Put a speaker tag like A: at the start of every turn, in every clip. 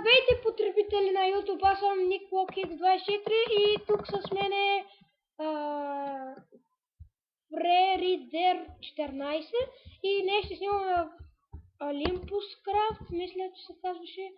A: Здравейте, потребители на YouTube, аз съм NickLockX24 и тук с мен е Freerider 14 и днес ще снимаме в Olympus Craft, мисля, че се казваше.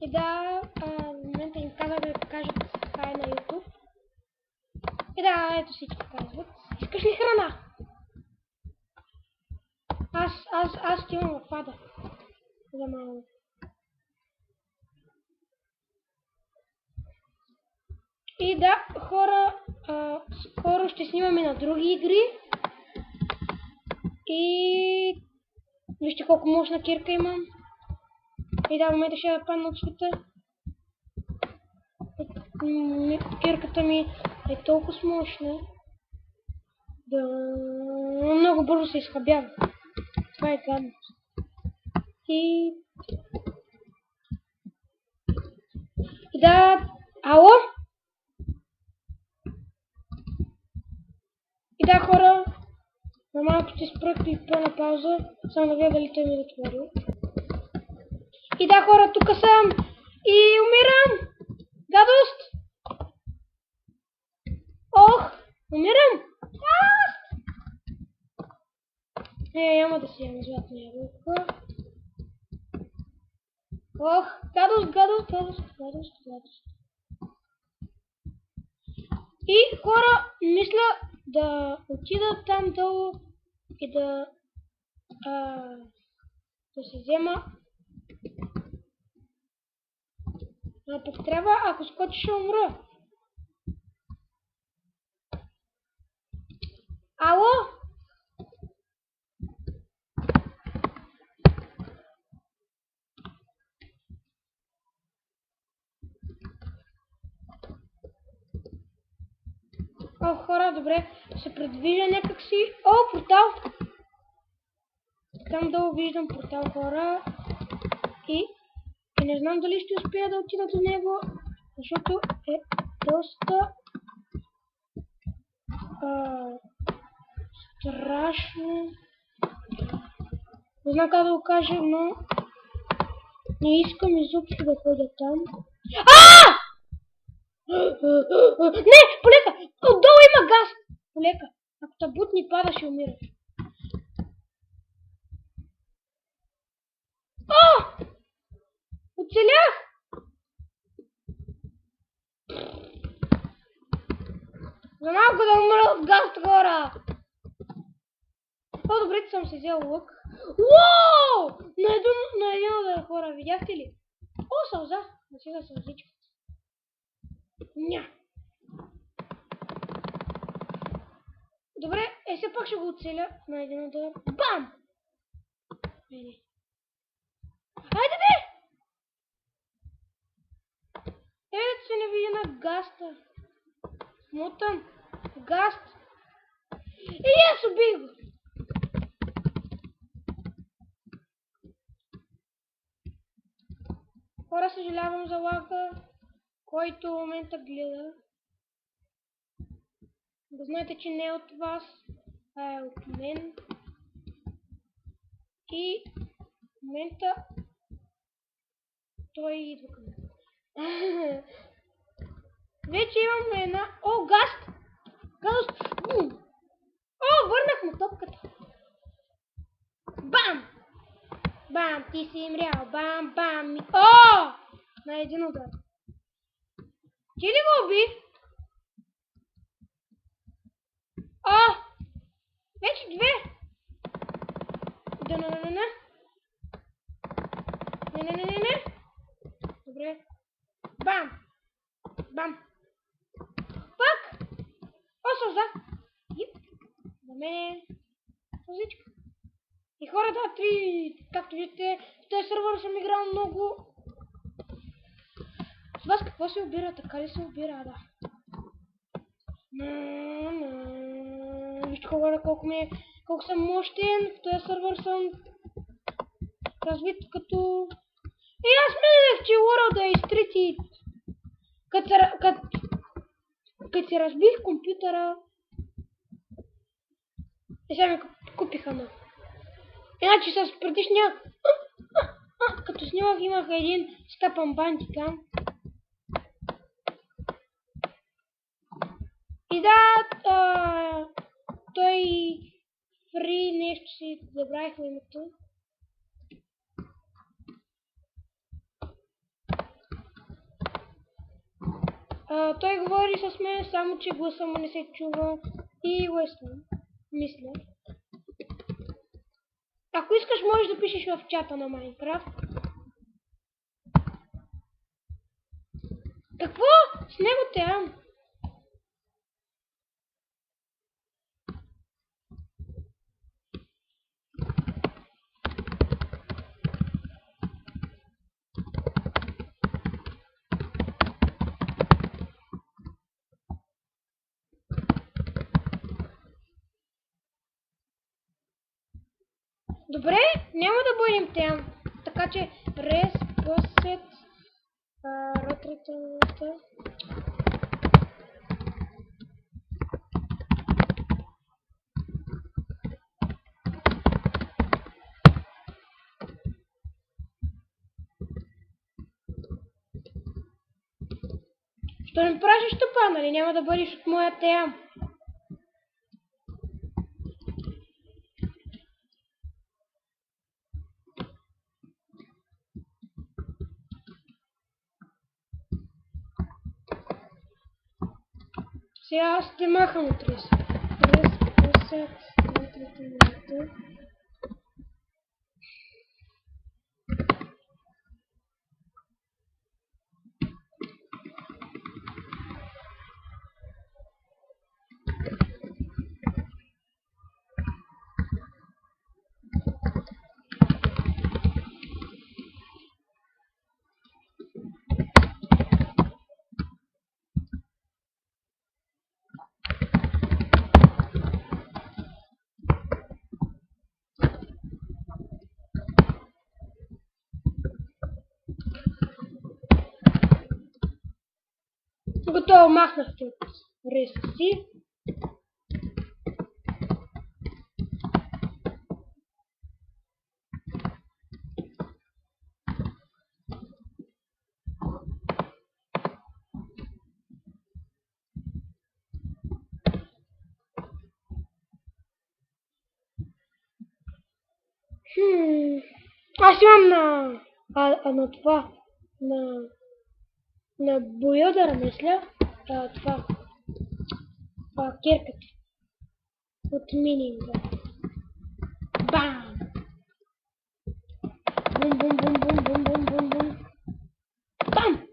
A: И да, в момента им казах да кажат хай на YouTube. И да, ето всички казват. Искаш ли храна? Аз ще имам в ада. За малко. И да, хора, скоро ще снимаме на други игри. И вижте колко мощна кирка имам. И да, в момента ще падна от света. Кирката ми е толкова мощна. Да, много бързо се изхабява. Това е гадност. И да, ало? И да, хора, на малко ще спра клипа на пауза, само да видя дали той ми е отворил. И да, хора, тук съм и умирам! Гадост! Ох, умирам! Няма да си ям златна ябълка. Ох, гадост. И хора, мисля да отида там долу и да се взема. Пък трябва, ако скочиш, ще умра. Ало? О, хора, добре, се предвижда някакси. О, портал! Там долу виждам портал, хора. И не знам дали ще успея да отида до него, защото е доста страшно. Не знам как да го кажа, но не искам изобщо да ходя там. Не, полека! Отдолу има газ! Полека! Ако те бутни пада, ще умираш. Оцелях! За малко да умра от газ, хора! Добре, че съм се взел лък. Уоу! На един удар, хора, видяхте ли? О, сълза! Насига сълзичка. Ня! Добре, все пак ще го оцеля на един удар. Бам! Хайде, бе! Да се не види на гаста. Смутан. Гаст. И аз убих го. Хора, съжалявам за лака, който в момента гледа. Да знаете, че не е от вас, а е от мен. И в момента той идва към мен. Вече имам една... О, гаст! Гадост! О, върнах му топката. Бам! Бам, ти си имрял. Бам, бам. О! На един удар. Ти ли го уби? О! Вече две. Не. Добре. Бам! Бам! Пак! О, сълза! За мен е сълзичка. И хората, както виждате, в този сервер съм играл много. С вас какво се обира? Така ли се обира? Да. Вижте хора, колко съм мощен. В този сервер съм развит като... И аз мислех, че World е изтрит и като си разбих компютъра и сега ми купиха нов. Иначе с предишния като снимах имах един скъпан бантикам. И да, той фри нещо си забравих името. Той говори с мен, само че гласа му не се чува и Уестън, мисля. Ако искаш, можеш да пишеш в чата на Майнкрафт. Какво? С него те? Добре, няма да бъдем там. Така че Reset Ротрита. Що не прашиш тъпа, нали? Няма да бъдеш от моя тем. Сега аз те махам от Reset. Reset Ротрита. Готово, махнахте от Reset си. Аз имам на това, на боядъра, мисля, това, кирката от мининга. Бам! Бум, бум, бум, бум, бум, бум, бум, бум. Бам!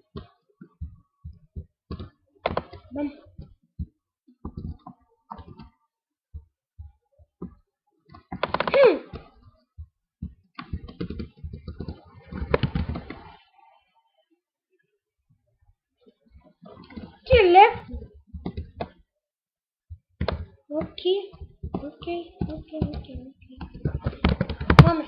A: Бам! Ти лев! Окей. Маме.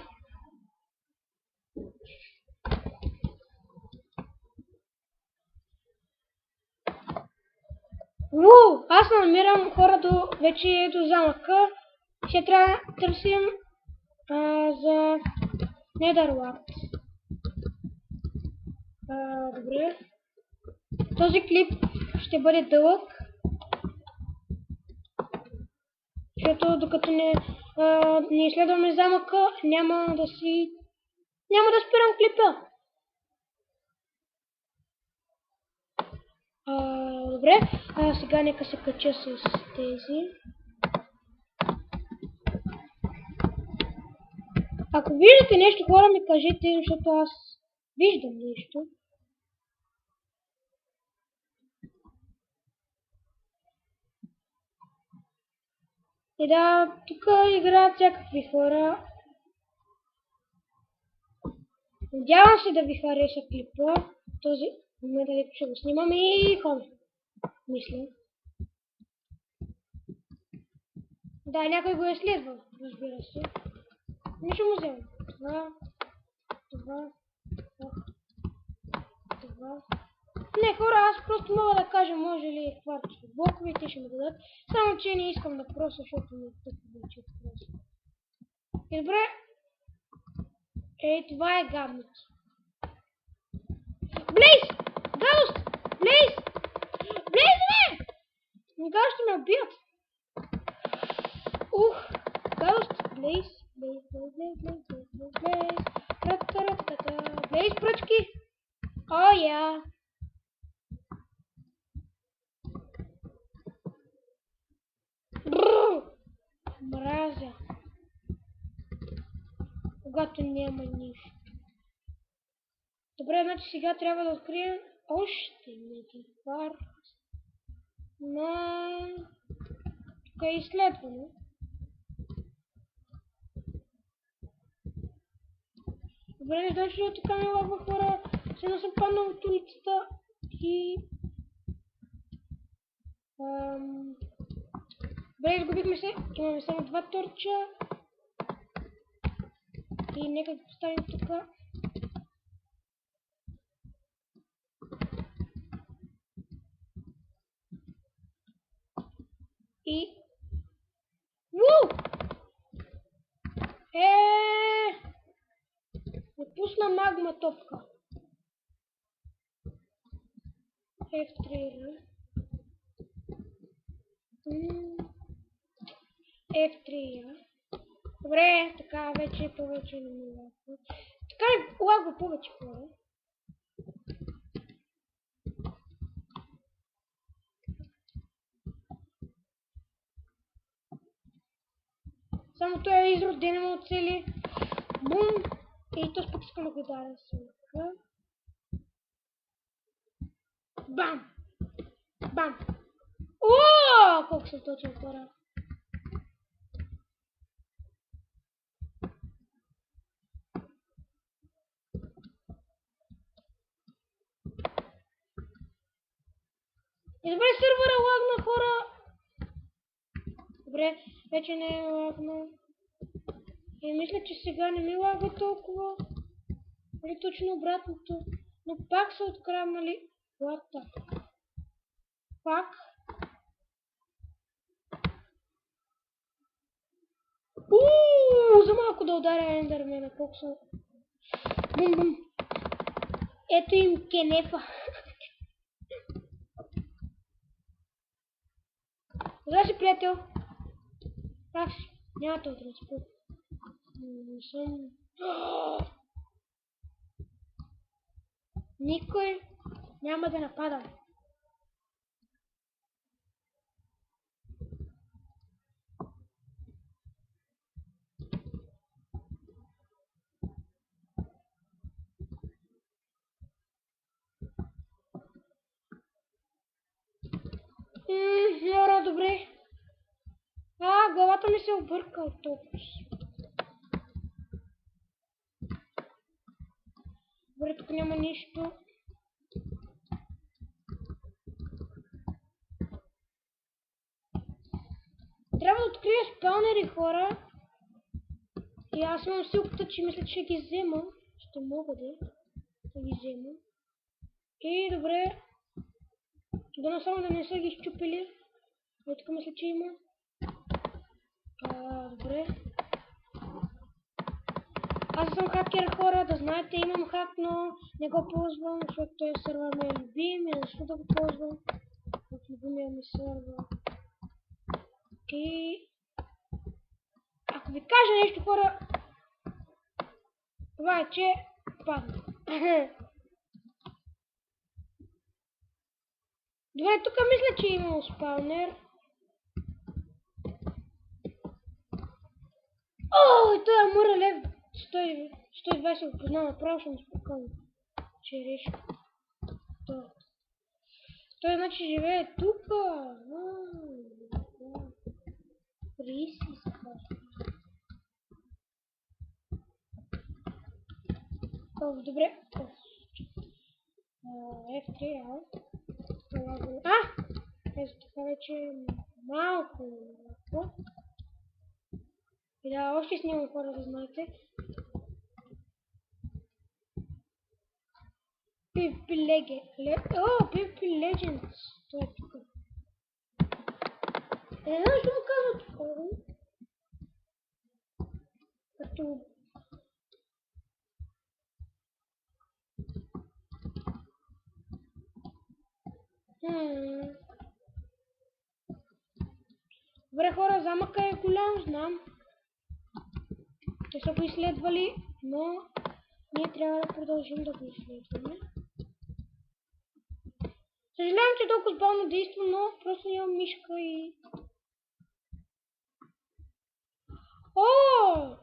A: Аз намирам хората вече до замъка. Ще трябва да търсим за Netherland. Добре. Този клип ще бъде дълъг. Защото докато не изследваме замъка, няма да спирам клипа. Добре, сега нека се кача с тези. Ако виждате нещо, хора, ми кажете, защото аз виждам нещо. И да, тук играят всякакви хора. Надявам се да ви хареса клипа. Този момент да ще го снимам и ходя. Мисля. Да, някой го е следвал, разбира се. Не ще му взема. Това. хора. Не, хора, аз просто мога да кажа, може ли кварцови блокове, те ще ми дадат. Само, че не искам да прося, защото ми е тъпо вече прося. И добре. Ей, това е гадното. Блейз! Гадост! Блейз! Блейз, бе! Никога ще ме убият. Ух! Гадост! Блейз! Блейз, Блейз, Блейз, Блейз, Блейз, Блейз. Ра-та-ра-та-та. Блейз, пръчки! О, я! Мразя. Когато няма нищо. Добре, значи сега трябва да открием още един пар на тук е изследване. Добре, не знам, че така ми лагва, хора. Сега съм паднал от улицата и... Добре, изгубихме се. Имаме само два торча. И нека да поставим тук. И... Уу! Не пусна магма топка. F3. F3. Добре, така вече повече не ми лагва. Така ми лагва повече хора. Само той е изроден от цели. Бум! И то пък искам да го дадем сега. Бам! Бам! Ооо! Колко съм точен, хора. И добре, сървъра лагна, хора. Добре, вече не е лагна. И мисля, че сега не ми лагва толкова. Или точно обратното. Но пак са откраднали. What the? Пак. За малко да ударя ендермена. Колко са... Бум, бум. Ето им кенефа. Здрасти, приятел. Как си? Няма този транспорт. Не съм... Никой няма да нападам. Хора, добре. Главата ми се обърка от толкова. Добре, тук няма нищо. Трябва да открия спаунери, хора. И аз имам силката, че мисля, че ги взема. Ще мога да ги взема. И добре. Дано само да не са ги щупили. И тук мисля, че има. Добре. Аз съм хакер, хора, да знаете, имам хак, но не го ползвам, защото той сервер ми е любим и защо да го ползвам в любимия ми сервер. И ако ви кажа нещо, хора, това е, че падна. Добре, тук мисля, че имам спаунер. О, той е Амура лев 120 го познава направо, ще му спокойно. Че реши. Той значи живее тук. Риси се казва. Добре. F3, ето така вече малко. И да, още снимам, хора, да знаете. PvP PvP Legends. Това е тук. Не знам, защо му казват такова. Като... Добре, хора, замъка е голям, знам. Те са го изследвали, но ние трябва да продължим да го изследваме. Съжалявам, че толкова бавно действа, но просто нямам мишка и... О!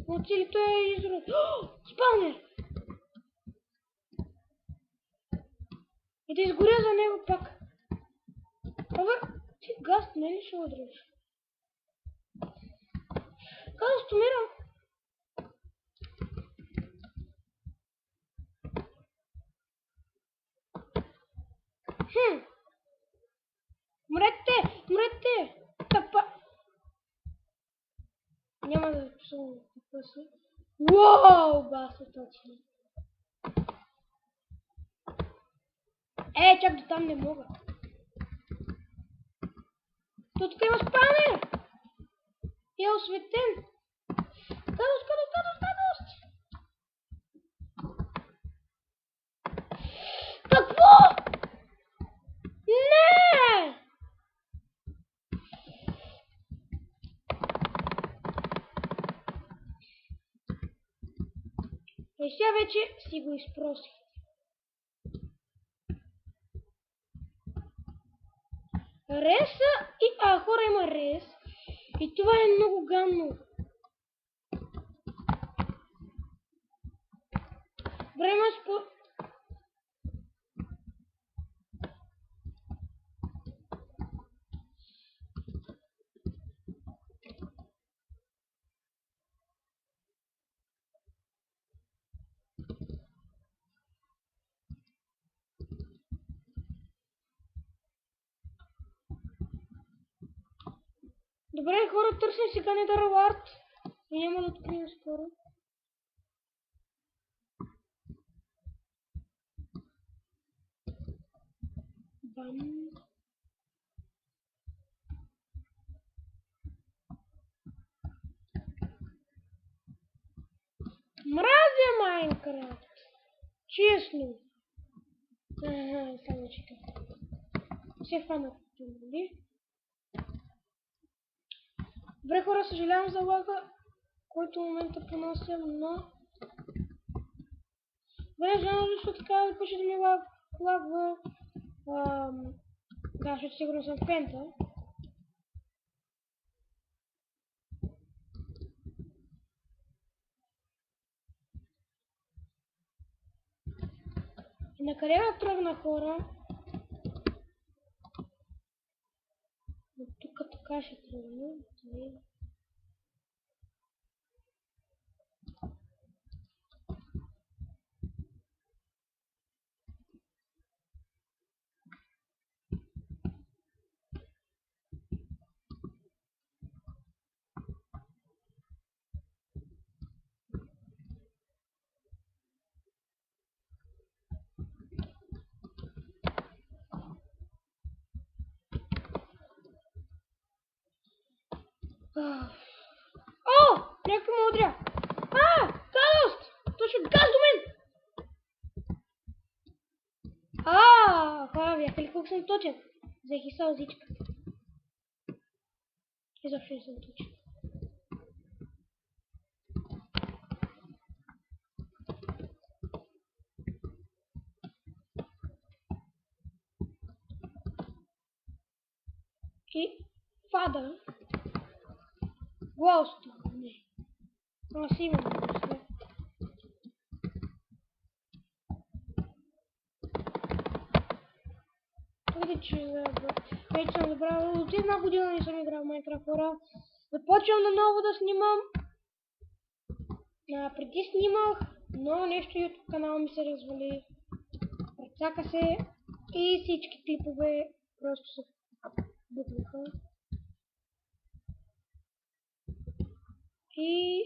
A: Мълчи ли той е изрод? Спаунер! И да изгоря за него пак. Абе, ти гаст, не ли ще удреш? Гаст, умирам. Мрете! Мрете! Тъпа! Няма да псувам какво си. Уау, басо точно. Чак до там не мога. Тук има спанер! И е осветен. Гадост! Какво? Не! И сега вече си го изпросих. Реса и... хора, има рес. И това е много гадно. Време спо... Добре, хора, търсим сега Nether Wart. И няма да открием скоро. Бам. Мразя Майнкрафт. Честно. Само чекай. Се фанах, нали? Добре, хора, съжалявам за лага, който в момента понасям, но... Добре, знам защо така да пише да ми лагва... Да, защото сигурно съм пента. И накъде да тръгна, хора? От тук така ще тръгна. О! Някой ме удря! Гадост! Той ще газ до мен! Хора, бяха ли колко съм точен? Взех и сълзичка. Изобщо не съм точен. И пада. Глоусто. Не. Аз имам мисля. Вече съм забравил. От една година не съм играл в Minecraft, хора. Започвам наново да снимам. Преди снимах, но нещо YouTube канала ми се развали. Прецака се и всички клипове просто се бутнаха. И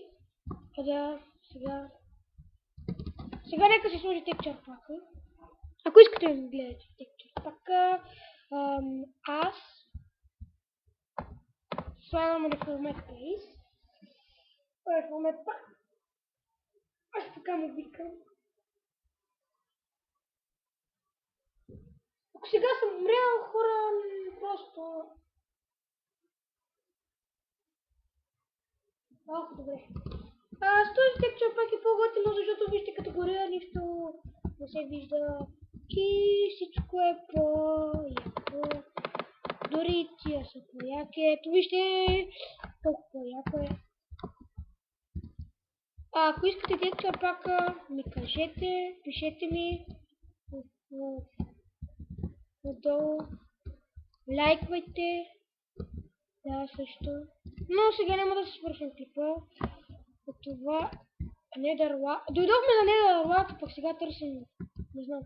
A: Да, сега. Сега нека си сложи текчър пака. Ако искате да гледате текчър пака, аз слагам реформет пейс. Реформет пак. Аз така му викам. Ако сега съм умрял, хора, просто... Малко добре. С този текчър пак е по-готино, защото вижте като горе нищо не се вижда. И всичко е по-яко. Дори тия са по-яки. Ето вижте колко по-яко е. Ако искате текчър пака, ми кажете, пишете ми отдолу. Лайквайте. Да, също. Но сега няма да се свършим клипа. От това Недърлак. Дойдохме на Недърлак, пък сега търсим. Не знам.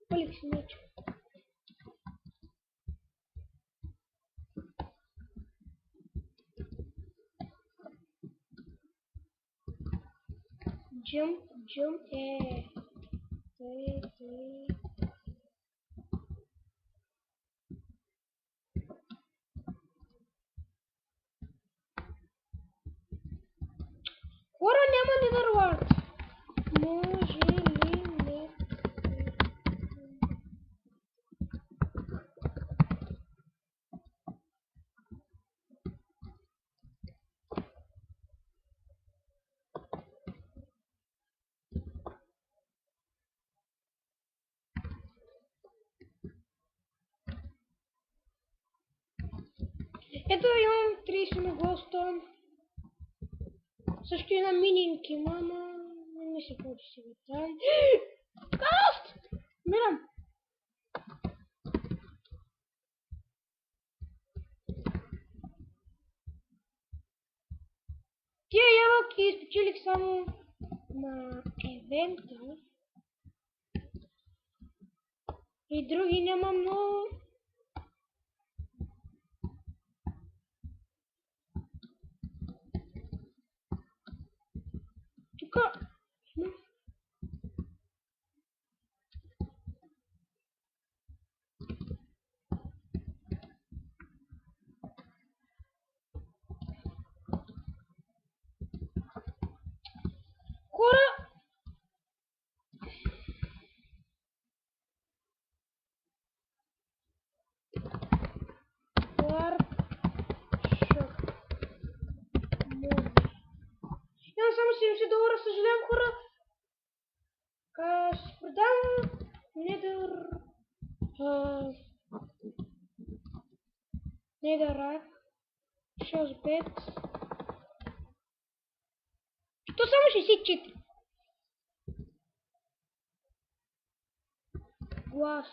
A: Палих си меч. Jump Хора, няма Недърлак. Може ли не? Ето имам 30 на госта. Също и на мининки, мама. Не ми се ходи сега там. Каст! Мирам. Тия ябълки изпечелих само на евента. И други няма много. Тука. Хора. Имам само $70, съжалявам, хора. Ще продам Недъррак 6-5. То само 64. Глас.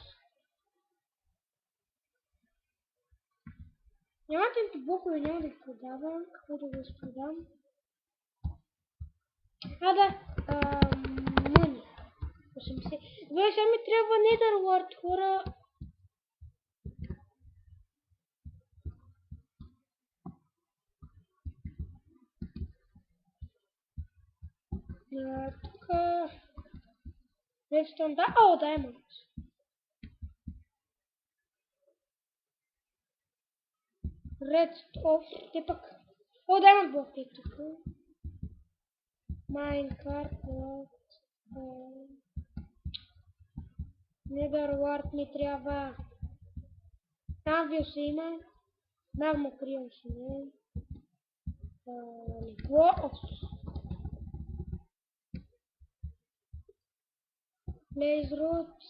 A: Нямате блокове, няма да ги продавам. Какво да го продам? Да. Мъни. 80. Добре, сега ми трябва Недърлорд, хора. Тук. Redstone, да. Diamond. Redstone. Те пък. Diamond блок е тук. Minecraft. Недърлорд ми трябва. Навил се има. Магма крием се не. Легло. Blaze Roots.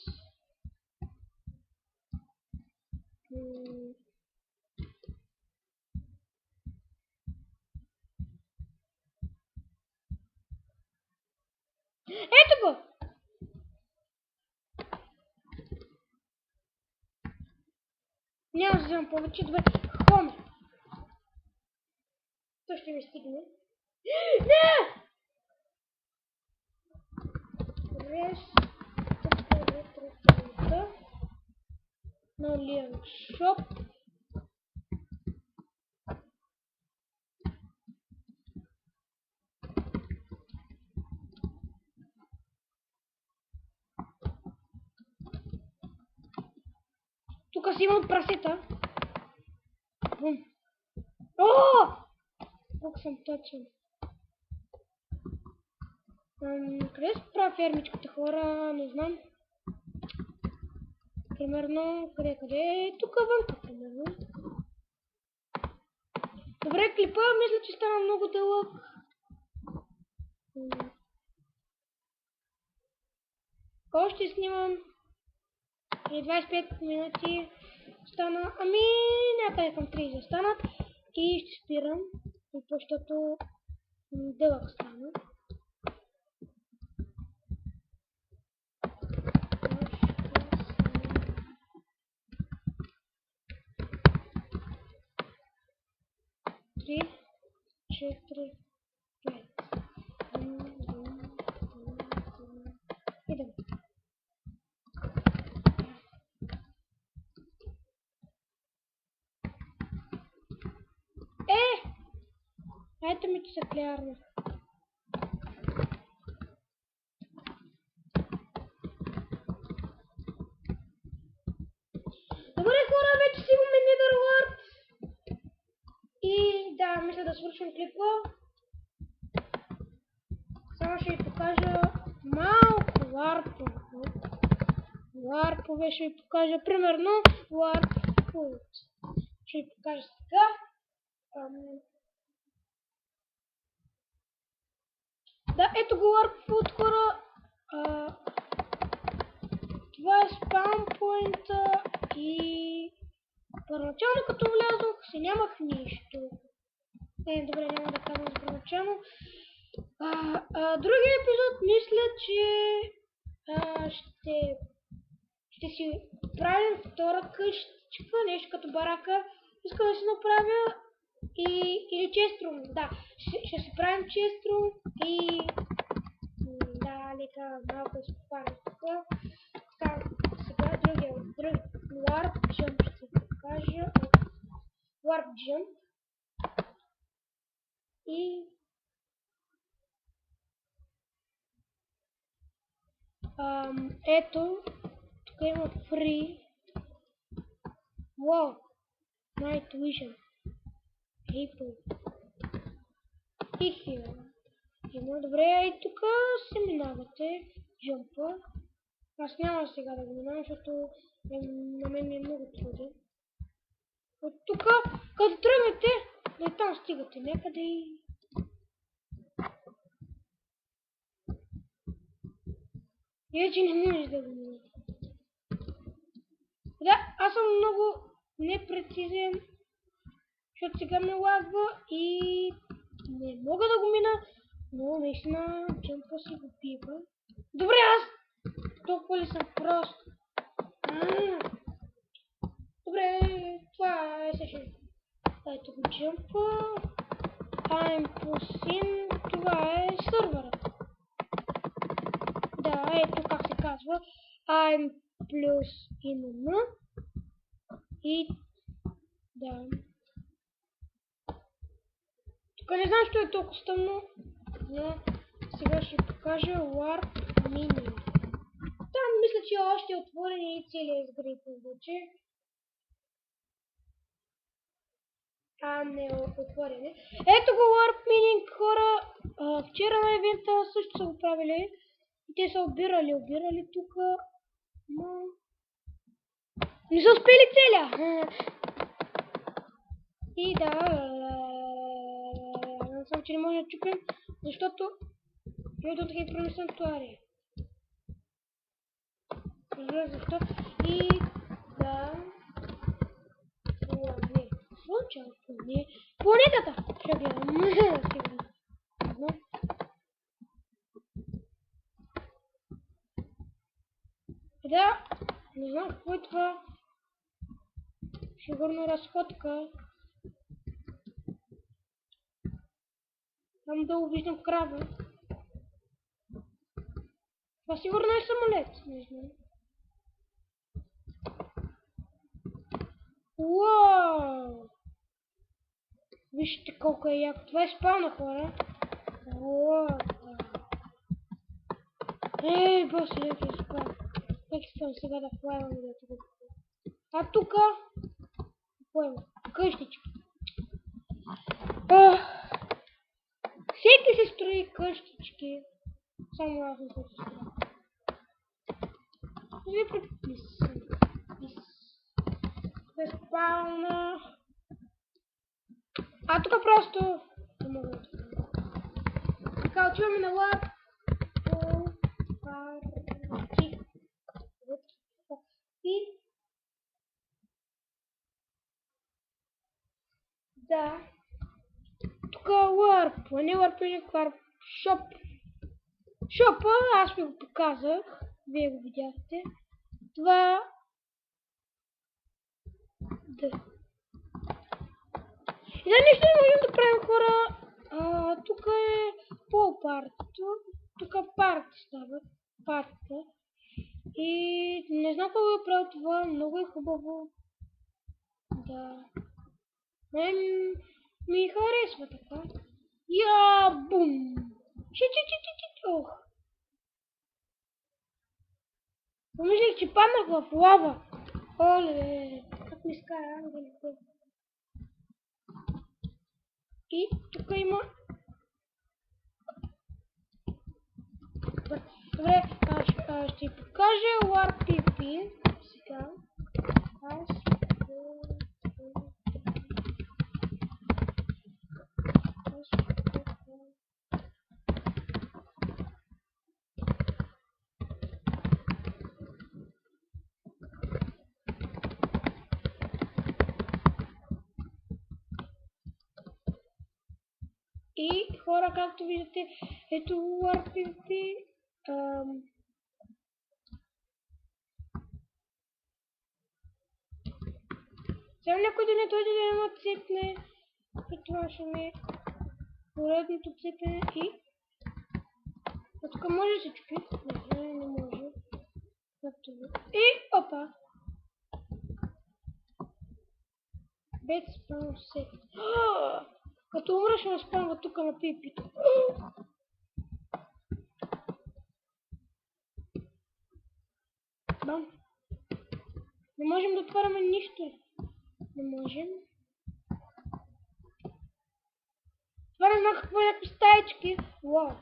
A: Ето го! Няма да вземам повече. Добре. Хоме. То ще ми стигне. Не! Рез. Налием шоп. Тук си имам прасета. Бум. О! Колко съм точен. Къде се прави фермичката, хора? Не знам. Примерно, къде? Тук вънка, примерно. Добре, клипа, мисля, че стана много дълъг. Още снимам. И 25 минути стана. Ами, някъде към 30 станат. И ще спирам, защото дълъг стана. Три, 4, 5. Идем. Ето ми, че се клярна. Добре, хора, вече си имаме Netherworld. И да, мисля да свършим клипа. Само ще ви покажа малко варпове. Варпове ще ви покажа, примерно, Warp. Ще ви покажа сега. Да, ето го Warp, хора. Това е спаунпоинта и първоначално като влязох си нямах нищо. Добре, няма да казвам за първоначално. Другия епизод мисля, че ще си правим втора къщичка, нещо като барака. Искам да си направя или честрум. Да, ще си правим честрум и да, нека малко изпопарим тук. Сега другия Warp Jump ще покажа. Warp Jump. И ето, тук има Free. Wow, Night Vision. People. И here. Има, добре, и тук се минавате. Джампа. Аз няма сега да го минавам, защото на мен ми е много труден. От тук, като тръгнете, да и там стигате някъде и... Иначе не можеш да го минавате. Да, аз съм много непрецизен, защото сега ме лагва и не мога да го мина, но наистина джампа си го пипа. Добре, аз толкова ли съм прост? Добре, това е също. Ето го джампа. I'm pushing. Това е сървърът. Да, ето как се казва. I'm plus in. И да. Тук не знам, що е толкова стъмно. Но сега ще покажа Warp Mini. Там мисля, че още е отворен и целият изгрей повече. Не е отворен. Ето го Warp Mini, хора. Вчера на евента също са го правили. И те са обирали тук. Но... не са успели целя. И да... съм, че не може да чупим, защото you don't have permission to area. Защо? И да... не. Случай, не. Планетата! Ще гледам. Да, не знам какво е това. Сигурно разходка. Там долу виждам крава. Това сигурно е самолет, не знам. Уау! Вижте колко е яко. Това е спална, хора. Уау! Ей, боже, нека да спам. Нека искам сега да плавам и да тук. А тука? Какво има? Къщички. Всеки се строи къщички. Само аз не се строя. Ви предписвам. Спална. А тук просто не мога да отворя. Така, отиваме на лап. Парти. И да. Тук ларп. Не ларп, не ларп. Шоп. Шопа, аз ви го показах. Вие го видяхте. Това. Да. И да, нищо не можем да правим, хора. Тук е по-партито. Тук парти става. Партата. И не знам какво е правил това. Много е хубаво. Да. Мен ми харесва така. Я бум! Ох! Помислих, че паднах в лава. Оле, как ми скара ангелите. И тук има... Добре, ще покажа WarPP. Сега. И хора, както виждате, ето WarPP. Сега някой да не дойде да няма цепне. И това ще ми е поредното цепене и... А тук може да се чупи? Не може. И опа! Бед спам сет. Като умра ще ме спамва тук на пипито. Бам! Не можем да отваряме нищо. Не можем. Това не знам какво е някакви стаечки. Уау!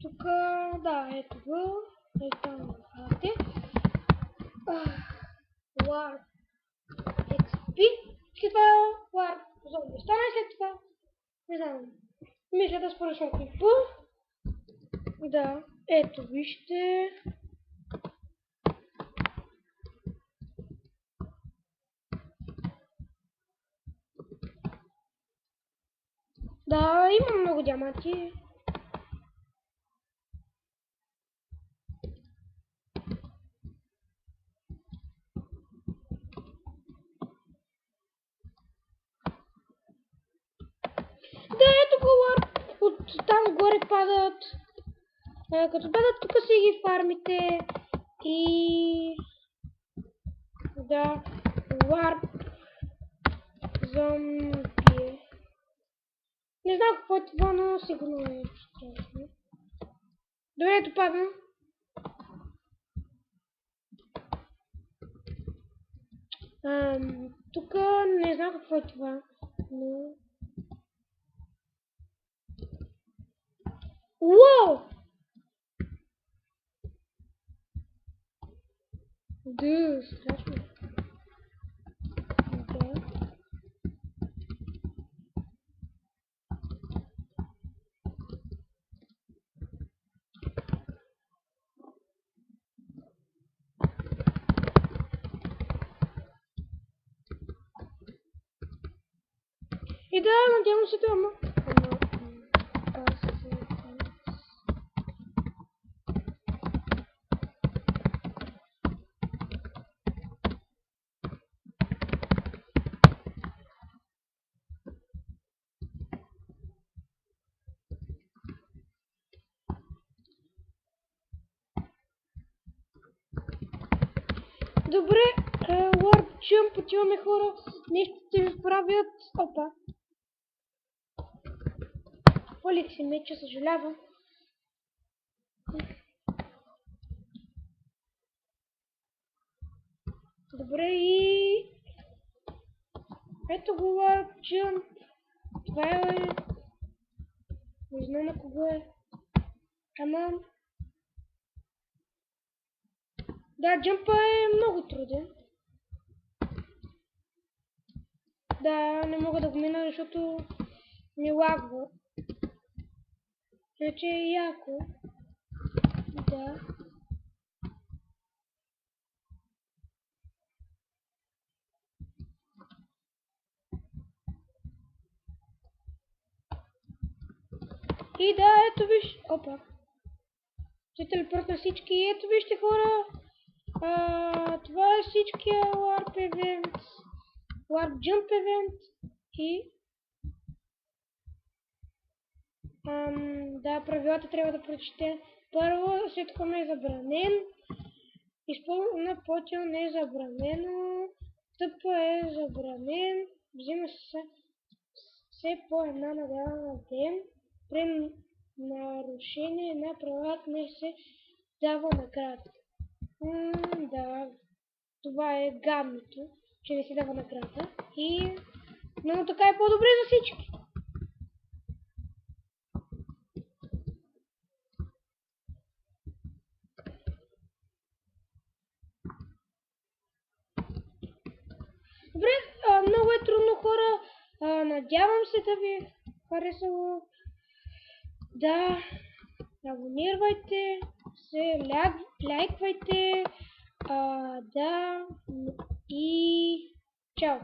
A: Тук, да, ето го. Ето там правите. Warp XP. След това Warp зомби. Стане след това. Не знам. Мисля да споръчвам клипа. Да, ето вижте. Да, има много диаманти. Да, ето го Warp. От там горе падат. Като падат тук си ги фармите. И... да, Warp зомби. Не знам какво е това, но сигурно е страшно. Добре, ето падна. Тук не знам какво е това, но... Уау! Да, страшно. Да. И да, надявам се да има. Добре, Warp Jump, отиваме хора. Нещо ще ви правят. Опа. Полих си меча, съжалявам. Добре и... Ето го Warp Jump. Това е... Не знам на кого е. Ама... Да, джампа е много труден. Да, не мога да го мина, защото ми лагва. Значи е яко. Да. И да, ето виж. Опа. Ще телепортна всички. Ето вижте хора. Това е всичкия Warp Event. Warp Jump Event. И... да, правилата трябва да прочете. Първо, светком е забранен. Изпълнена потел не е забранено. Тъпа е забранен. Взима се все по една награда на ден. При нарушение на правилата не се дава награда. Да, това е гадното, че не се дава награда. Но така е по-добре за всички. Добре, много е трудно хора. Надявам се да ви харесало. Да, абонирайте се, лайквайте. Да, и чао!